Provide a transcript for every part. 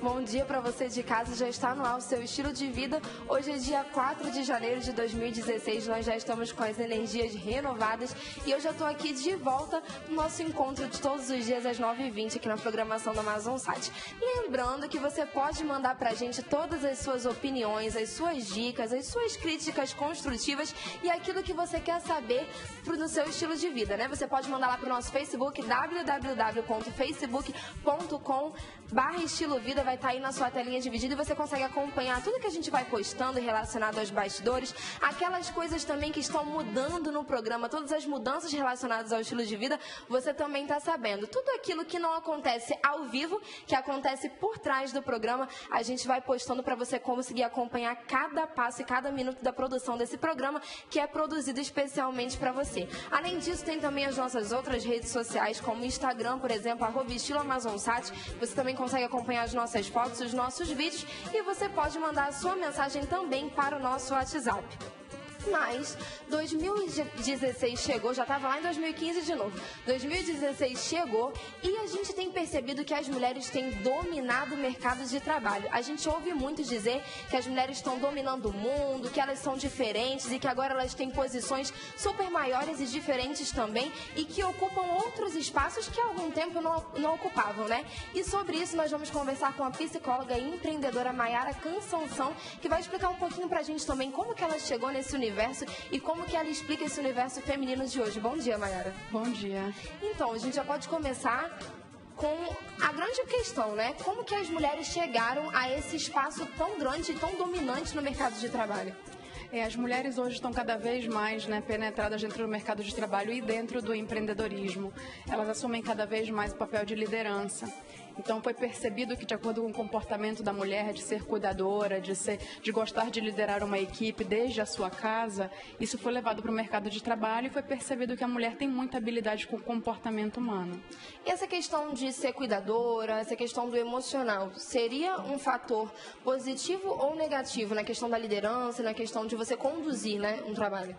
Bom dia para você de casa, já está no ar o seu estilo de vida. Hoje é dia 4 de janeiro de 2016, nós já estamos com as energias renovadas e eu já estou aqui de volta no nosso encontro de todos os dias às 9h20 aqui na programação da Amazonsat. Lembrando que você pode mandar para a gente todas as suas opiniões, as suas dicas, as suas críticas construtivas e aquilo que você quer saber no seu estilo de vida, né? Você pode mandar lá para o nosso Facebook, www.facebook.com/estilovida, vai estar aí na sua telinha dividida e você consegue acompanhar tudo que a gente vai postando relacionado aos bastidores, aquelas coisas também que estão mudando no programa, todas as mudanças relacionadas ao estilo de vida, você também está sabendo. Tudo aquilo que não acontece ao vivo, que acontece por trás do programa, a gente vai postando para você conseguir acompanhar cada passo e cada minuto da produção desse programa, que é produzido especialmente para você. Além disso, tem também as nossas outras redes sociais, como o Instagram, por exemplo, @estiloamazonsat. Você também consegue acompanhar as nossas fotos, os nossos vídeos e você pode mandar a sua mensagem também para o nosso WhatsApp. Mas 2016 chegou, já estava lá em 2015 de novo. 2016 chegou e a gente tem percebido que as mulheres têm dominado o mercado de trabalho. A gente ouve muito dizer que as mulheres estão dominando o mundo, que elas são diferentes e que agora elas têm posições super maiores e diferentes também e que ocupam outros espaços que há algum tempo não ocupavam, né? E sobre isso nós vamos conversar com a psicóloga e empreendedora Mayara Cansansão, que vai explicar um pouquinho pra gente também como que ela chegou nesse universo e como que ela explica esse universo feminino de hoje. Bom dia, Mayara. Bom dia. Então, a gente já pode começar com a grande questão, né? Como que as mulheres chegaram a esse espaço tão grande e tão dominante no mercado de trabalho? As mulheres hoje estão cada vez mais penetradas dentro do mercado de trabalho e dentro do empreendedorismo. Elas assumem cada vez mais o papel de liderança. Então foi percebido que, de acordo com o comportamento da mulher, de ser cuidadora, de gostar de liderar uma equipe desde a sua casa, isso foi levado para o mercado de trabalho e foi percebido que a mulher tem muita habilidade com o comportamento humano. E essa questão de ser cuidadora, essa questão do emocional, seria um fator positivo ou negativo na questão da liderança, na questão de você conduzir, né, um trabalho?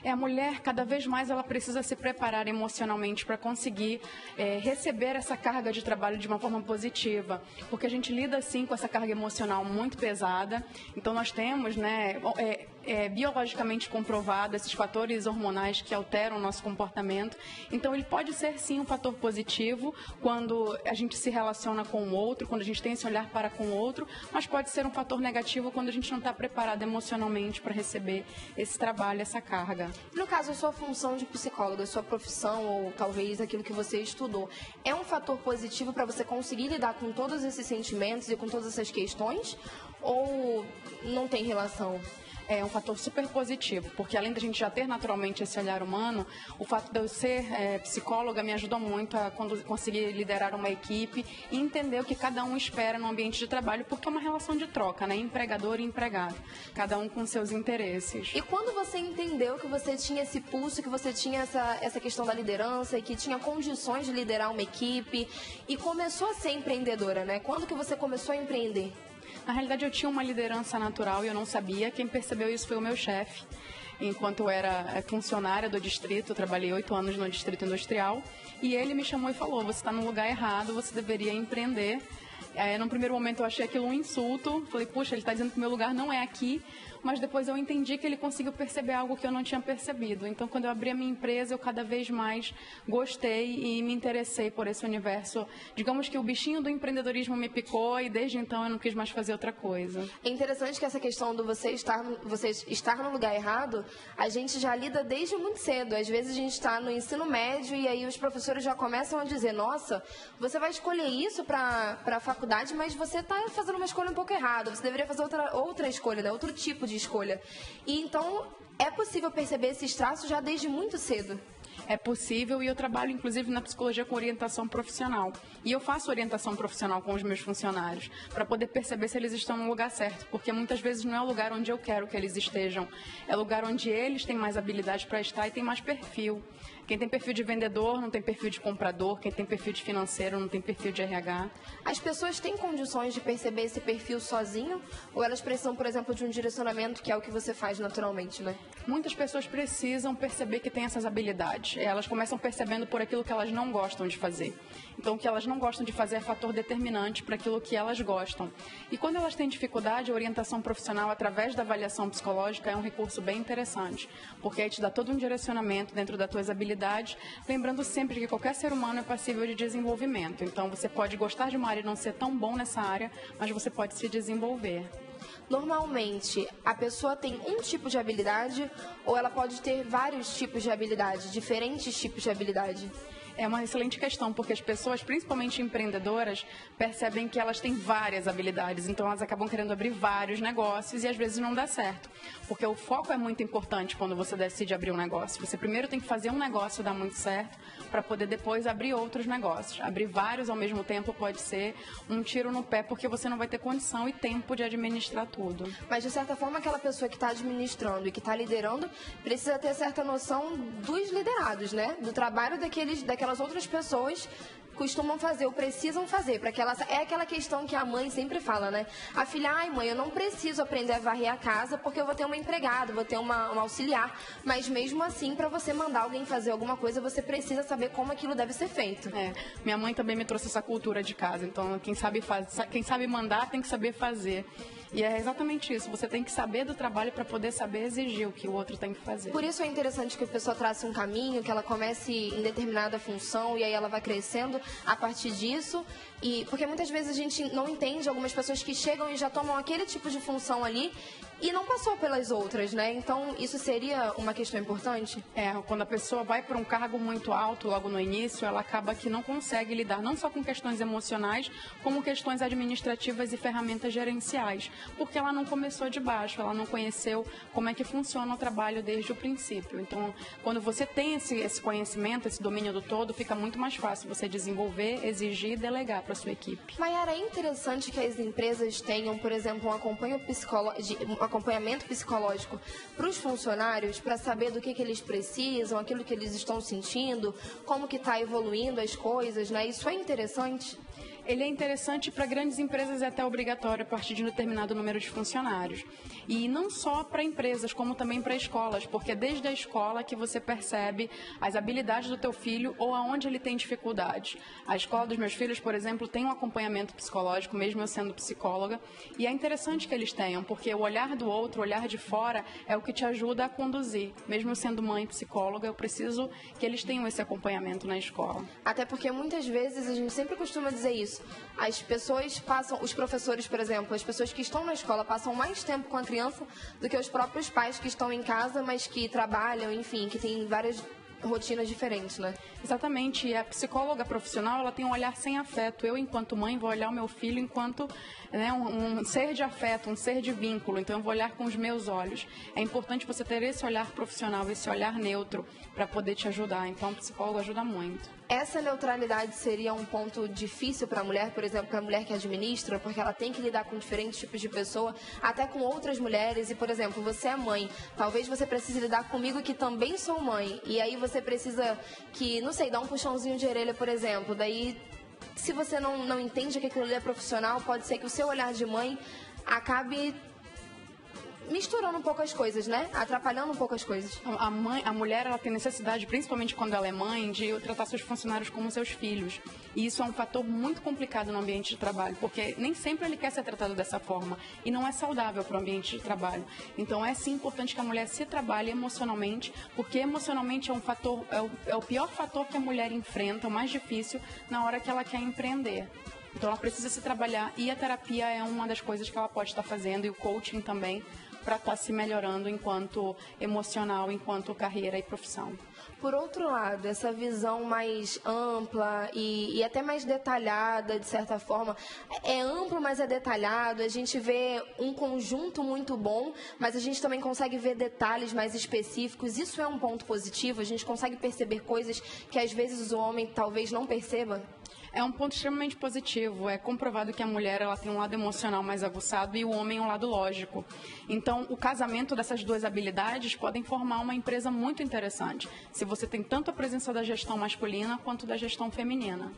A mulher, cada vez mais, ela precisa se preparar emocionalmente para conseguir receber essa carga de trabalho de uma forma positiva, porque a gente lida, sim, com essa carga emocional muito pesada. Então, nós temos, biologicamente comprovado esses fatores hormonais que alteram o nosso comportamento. Então, ele pode ser, sim, um fator positivo quando a gente se relaciona com o outro, quando a gente tem esse olhar para com o outro, mas pode ser um fator negativo quando a gente não está preparado emocionalmente para receber esse trabalho, essa carga. No caso, a sua função de psicóloga, a sua profissão ou talvez aquilo que você estudou, é um fator positivo para você conseguir lidar com todos esses sentimentos e com todas essas questões? Ou não tem relação? É um fator super positivo, porque além da gente já ter naturalmente esse olhar humano, o fato de eu ser psicóloga me ajudou muito a conseguir liderar uma equipe e entender o que cada um espera no ambiente de trabalho, porque é uma relação de troca, né? Empregador e empregado, cada um com seus interesses. E quando você entendeu que você tinha esse pulso, que você tinha essa questão da liderança e que tinha condições de liderar uma equipe e começou a ser empreendedora, né? Quando que você começou a empreender? Na realidade, eu tinha uma liderança natural e eu não sabia. Quem percebeu isso foi o meu chefe. Enquanto eu era funcionária do distrito, eu trabalhei 8 anos no distrito industrial, e ele me chamou e falou: você está no lugar errado, você deveria empreender. No primeiro momento eu achei aquilo um insulto, falei, puxa, ele está dizendo que o meu lugar não é aqui, mas depois eu entendi que ele conseguiu perceber algo que eu não tinha percebido. Então, quando eu abri a minha empresa, eu cada vez mais gostei e me interessei por esse universo. Digamos que o bichinho do empreendedorismo me picou e desde então eu não quis mais fazer outra coisa. É interessante que essa questão do você estar no lugar errado, a gente já lida desde muito cedo. Às vezes a gente está no ensino médio e aí os professores já começam a dizer: nossa, você vai escolher isso para a faculdade, mas você está fazendo uma escolha um pouco errada, você deveria fazer outra escolha, né? Outro tipo de escolha. E então é possível perceber esses traços já desde muito cedo. É possível, e eu trabalho inclusive na psicologia com orientação profissional. E eu faço orientação profissional com os meus funcionários para poder perceber se eles estão no lugar certo, porque muitas vezes não é o lugar onde eu quero que eles estejam, é o lugar onde eles têm mais habilidade para estar e têm mais perfil. Quem tem perfil de vendedor não tem perfil de comprador, quem tem perfil de financeiro não tem perfil de RH. As pessoas têm condições de perceber esse perfil sozinho? Ou elas precisam, por exemplo, de um direcionamento, que é o que você faz naturalmente, né? Muitas pessoas precisam perceber que tem essas habilidades. Elas começam percebendo por aquilo que elas não gostam de fazer. Então, o que elas não gostam de fazer é fator determinante para aquilo que elas gostam. E quando elas têm dificuldade, a orientação profissional através da avaliação psicológica é um recurso bem interessante, porque aí te dá todo um direcionamento dentro das tuas habilidades, lembrando sempre que qualquer ser humano é passível de desenvolvimento. Então, você pode gostar de uma área e não ser tão bom nessa área, mas você pode se desenvolver. Normalmente, a pessoa tem um tipo de habilidade ou ela pode ter vários tipos de habilidade, diferentes tipos de habilidade? É uma excelente questão, porque as pessoas, principalmente empreendedoras, percebem que elas têm várias habilidades, então elas acabam querendo abrir vários negócios e às vezes não dá certo, porque o foco é muito importante quando você decide abrir um negócio. Você primeiro tem que fazer um negócio dar muito certo, para poder depois abrir outros negócios. Abrir vários ao mesmo tempo pode ser um tiro no pé, porque você não vai ter condição e tempo de administrar tudo. Mas, de certa forma, aquela pessoa que está administrando e que está liderando precisa ter certa noção dos liderados, né? Do trabalho daquelas outras pessoas costumam fazer ou precisam fazer, para que ela... É aquela questão que a mãe sempre fala, né? A filha, ai mãe, eu não preciso aprender a varrer a casa porque eu vou ter uma empregada, vou ter uma auxiliar, mas mesmo assim, para você mandar alguém fazer alguma coisa, você precisa saber como aquilo deve ser feito. Minha mãe também me trouxe essa cultura de casa, então quem sabe mandar tem que saber fazer. E é exatamente isso, você tem que saber do trabalho para poder saber exigir o que o outro tem que fazer. Por isso é interessante que a pessoa trace um caminho, que ela comece em determinada função e aí ela vai crescendo a partir disso. E porque muitas vezes a gente não entende algumas pessoas que chegam e já tomam aquele tipo de função ali e não passou pelas outras, né? Então, isso seria uma questão importante? Quando a pessoa vai para um cargo muito alto logo no início, ela acaba que não consegue lidar não só com questões emocionais, como questões administrativas e ferramentas gerenciais, porque ela não começou de baixo, ela não conheceu como é que funciona o trabalho desde o princípio. Então, quando você tem esse conhecimento, esse domínio do todo, fica muito mais fácil você desenvolver, exigir e delegar para a sua equipe. Mayara, é interessante que as empresas tenham, por exemplo, um acompanhamento psicológico para os funcionários, para saber do que eles precisam, aquilo que eles estão sentindo, como que está evoluindo as coisas, né? Isso é interessante? Ele é interessante para grandes empresas, é até obrigatório a partir de um determinado número de funcionários. E não só para empresas, como também para escolas, porque é desde a escola que você percebe as habilidades do teu filho ou aonde ele tem dificuldade. A escola dos meus filhos, por exemplo, tem um acompanhamento psicológico, mesmo eu sendo psicóloga, e é interessante que eles tenham, porque o olhar do outro, o olhar de fora, é o que te ajuda a conduzir. Mesmo eu sendo mãe psicóloga, eu preciso que eles tenham esse acompanhamento na escola. Até porque muitas vezes a gente sempre costuma dizer isso. As pessoas passam, os professores, por exemplo, as pessoas que estão na escola passam mais tempo com a criança do que os próprios pais que estão em casa, mas que trabalham, enfim, que têm várias rotinas diferentes, né? Exatamente, e a psicóloga profissional, ela tem um olhar sem afeto. Eu, enquanto mãe, vou olhar o meu filho enquanto um ser de afeto, um ser de vínculo, então eu vou olhar com os meus olhos. É importante você ter esse olhar profissional, esse olhar neutro, para poder te ajudar, então o psicólogo ajuda muito. Essa neutralidade seria um ponto difícil para a mulher, por exemplo, para a mulher que administra, porque ela tem que lidar com diferentes tipos de pessoa, até com outras mulheres, e, por exemplo, você é mãe, talvez você precise lidar comigo que também sou mãe, e aí você precisa que, não sei, dar um puxãozinho de orelha, por exemplo, daí, se você não entende que aquilo ali é profissional, pode ser que o seu olhar de mãe acabe misturando um pouco as coisas, né? Atrapalhando um pouco as coisas. A mulher, ela tem necessidade, principalmente quando ela é mãe, de tratar seus funcionários como seus filhos. E isso é um fator muito complicado no ambiente de trabalho, porque nem sempre ele quer ser tratado dessa forma. E não é saudável para o ambiente de trabalho. Então, é sim importante que a mulher se trabalhe emocionalmente, porque emocionalmente é um fator, é o pior fator que a mulher enfrenta, o mais difícil, na hora que ela quer empreender. Então, ela precisa se trabalhar e a terapia é uma das coisas que ela pode estar fazendo, e o coaching também, para estar se melhorando enquanto emocional, enquanto carreira e profissão. Por outro lado, essa visão mais ampla e até mais detalhada, de certa forma, é amplo, mas é detalhado, a gente vê um conjunto muito bom, mas a gente também consegue ver detalhes mais específicos, isso é um ponto positivo, a gente consegue perceber coisas que às vezes o homem talvez não perceba. É um ponto extremamente positivo. É comprovado que a mulher ela tem um lado emocional mais aguçado e o homem um lado lógico. Então, o casamento dessas duas habilidades podem formar uma empresa muito interessante. se você tem tanto a presença da gestão masculina quanto da gestão feminina.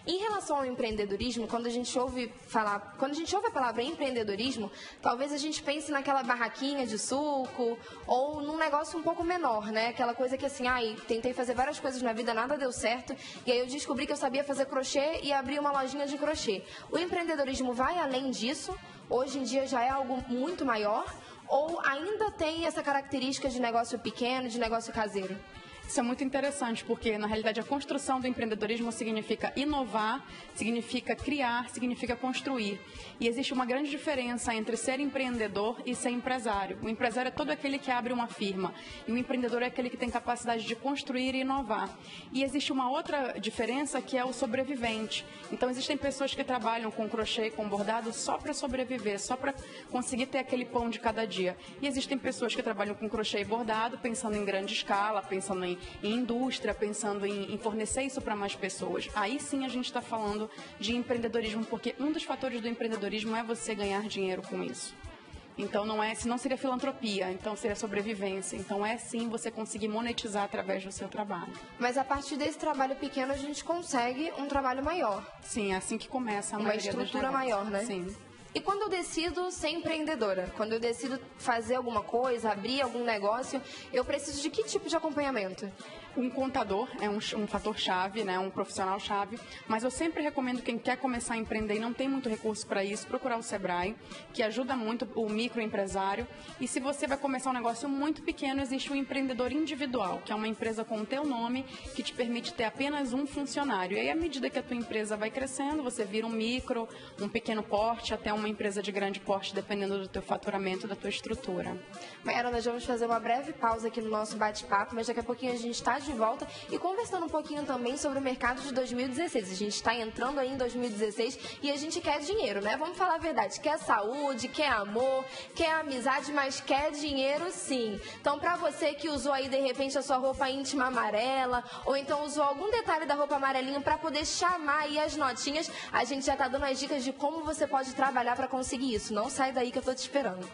Em relação ao empreendedorismo, quando a gente ouve a palavra empreendedorismo, talvez a gente pense naquela barraquinha de suco ou num negócio um pouco menor, né? Aquela coisa que assim, tentei fazer várias coisas na vida, nada deu certo, e aí eu descobri que eu sabia fazer crochê e abri uma lojinha de crochê. O empreendedorismo vai além disso? Hoje em dia já é algo muito maior? Ou ainda tem essa característica de negócio pequeno, de negócio caseiro? Isso é muito interessante, porque, na realidade, a construção do empreendedorismo significa inovar, significa criar, significa construir. E existe uma grande diferença entre ser empreendedor e ser empresário. O empresário é todo aquele que abre uma firma, e o empreendedor é aquele que tem capacidade de construir e inovar. E existe uma outra diferença, que é o sobrevivente. Então, existem pessoas que trabalham com crochê e com bordado só para sobreviver, só para conseguir ter aquele pão de cada dia. E existem pessoas que trabalham com crochê e bordado, pensando em grande escala, pensando em indústria, pensando em fornecer isso para mais pessoas. Aí sim a gente está falando de empreendedorismo, porque um dos fatores do empreendedorismo é você ganhar dinheiro com isso. Então, senão seria filantropia, então seria sobrevivência. Então, é sim você conseguir monetizar através do seu trabalho. Mas a partir desse trabalho pequeno, a gente consegue um trabalho maior. Sim, é assim que começa a maioria dos negócios. Uma estrutura maior, né? Sim. E quando eu decido ser empreendedora, quando eu decido fazer alguma coisa, abrir algum negócio, eu preciso de que tipo de acompanhamento? Um contador é um fator-chave, né, um profissional-chave, mas eu sempre recomendo quem quer começar a empreender e não tem muito recurso para isso, procurar o Sebrae, que ajuda muito o microempresário. E se você vai começar um negócio muito pequeno, existe o empreendedor individual, que é uma empresa com o teu nome, que te permite ter apenas um funcionário. E aí, à medida que a tua empresa vai crescendo, você vira um micro, um pequeno porte, até uma empresa de grande porte, dependendo do teu faturamento, da tua estrutura. Mayara, nós vamos fazer uma breve pausa aqui no nosso bate-papo, mas daqui a pouquinho a gente está de volta e conversando um pouquinho também sobre o mercado de 2016. A gente está entrando aí em 2016 e a gente quer dinheiro, né? Vamos falar a verdade. Quer saúde, quer amor, quer amizade, mas quer dinheiro sim. Então, para você que usou aí, de repente, a sua roupa íntima amarela ou então usou algum detalhe da roupa amarelinha para poder chamar aí as notinhas, a gente já está dando as dicas de como você pode trabalhar para conseguir isso. Não sai daí que eu tô te esperando.